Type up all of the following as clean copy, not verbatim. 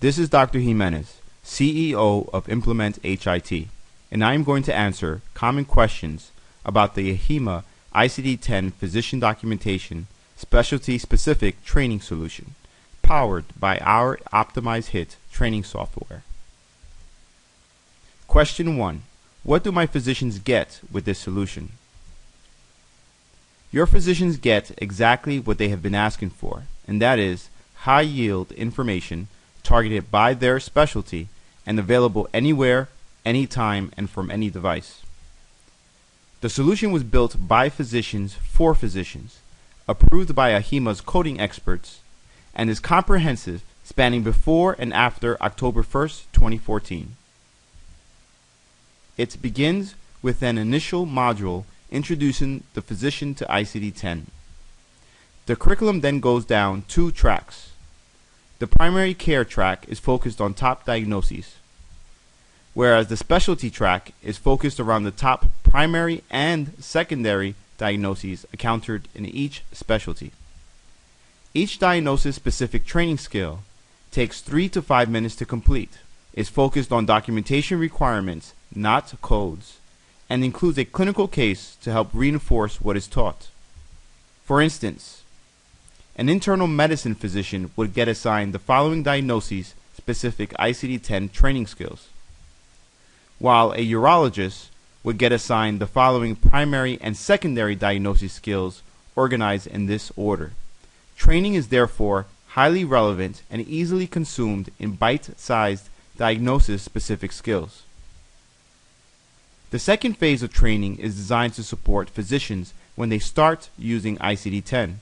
This is Dr. Jimenez, CEO of Implement HIT, and I am going to answer common questions about the AHIMA ICD-10 Physician Documentation Specialty-Specific Training Solution, powered by our Optimize HIT training software. Question 1. What do my physicians get with this solution? Your physicians get exactly what they have been asking for, and that is high-yield information targeted by their specialty and available anywhere, anytime, and from any device. The solution was built by physicians for physicians, approved by AHIMA's coding experts, and is comprehensive, spanning before and after October 1st, 2014. It begins with an initial module introducing the physician to ICD-10. The curriculum then goes down 2 tracks. The primary care track is focused on top diagnoses, whereas the specialty track is focused around the top primary and secondary diagnoses encountered in each specialty. Each diagnosis-specific training skill takes 3 to 5 minutes to complete, is focused on documentation requirements, not codes, and includes a clinical case to help reinforce what is taught. For instance, an internal medicine physician would get assigned the following diagnoses-specific ICD-10 training skills, while a urologist would get assigned the following primary and secondary diagnosis skills organized in this order. Training is therefore highly relevant and easily consumed in bite-sized diagnosis-specific skills. The second phase of training is designed to support physicians when they start using ICD-10.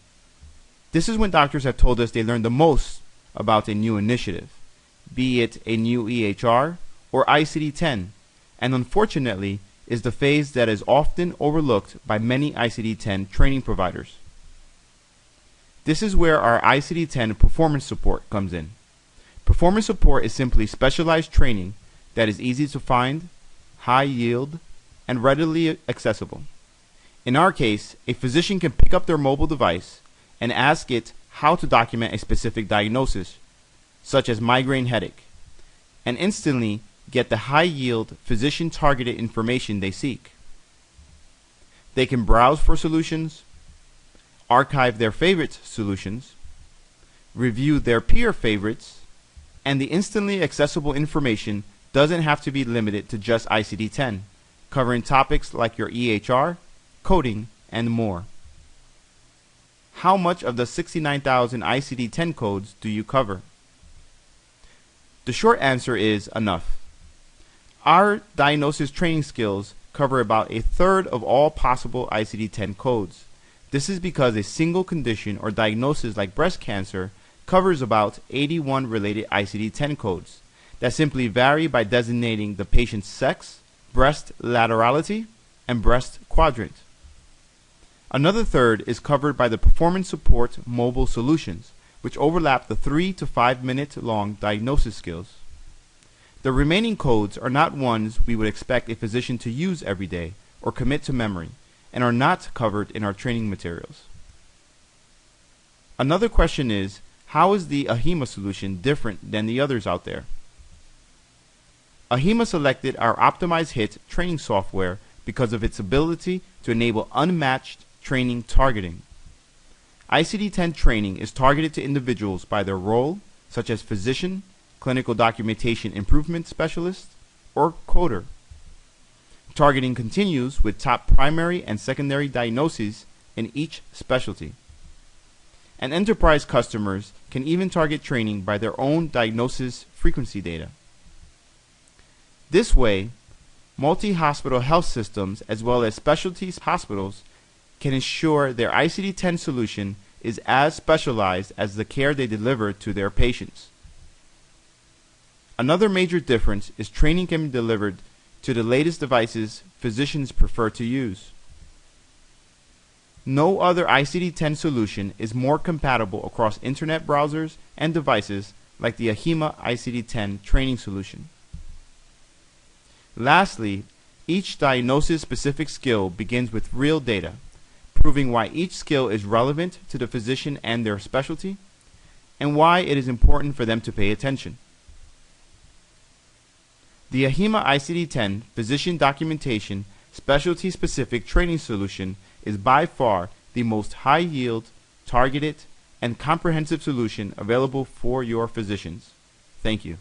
This is when doctors have told us they learned the most about a new initiative, be it a new EHR or ICD-10, and unfortunately is the phase that is often overlooked by many ICD-10 training providers. This is where our ICD-10 performance support comes in. Performance support is simply specialized training that is easy to find, high yield, and readily accessible. In our case, a physician can pick up their mobile device and ask it how to document a specific diagnosis, such as migraine headache, and instantly get the high-yield, physician-targeted information they seek. They can browse for solutions, archive their favorite solutions, review their peer favorites, and the instantly accessible information doesn't have to be limited to just ICD-10, covering topics like your EHR, coding, and more. How much of the 69,000 ICD-10 codes do you cover? The short answer is enough. Our diagnosis training skills cover about 1/3 of all possible ICD-10 codes. This is because a single condition or diagnosis like breast cancer covers about 81 related ICD-10 codes that simply vary by designating the patient's sex, breast laterality, and breast quadrant. Another third is covered by the performance support mobile solutions, which overlap the 3 to 5 minute long diagnosis skills. The remaining codes are not ones we would expect a physician to use every day or commit to memory, and are not covered in our training materials. Another question is, how is the AHIMA solution different than the others out there? AHIMA selected our Optimize HIT training software because of its ability to enable unmatched training targeting. ICD-10 training is targeted to individuals by their role, such as physician, clinical documentation improvement specialist, or coder. Targeting continues with top primary and secondary diagnoses in each specialty. And enterprise customers can even target training by their own diagnosis frequency data. This way, multi-hospital health systems as well as specialty hospitals can ensure their ICD-10 solution is as specialized as the care they deliver to their patients. Another major difference is training can be delivered to the latest devices physicians prefer to use. No other ICD-10 solution is more compatible across internet browsers and devices like the AHIMA ICD-10 training solution. Lastly, each diagnosis-specific skill begins with real data, proving why each skill is relevant to the physician and their specialty, and why it is important for them to pay attention. The AHIMA ICD-10 Physician Documentation Specialty-Specific Training Solution is by far the most high-yield, targeted, and comprehensive solution available for your physicians. Thank you.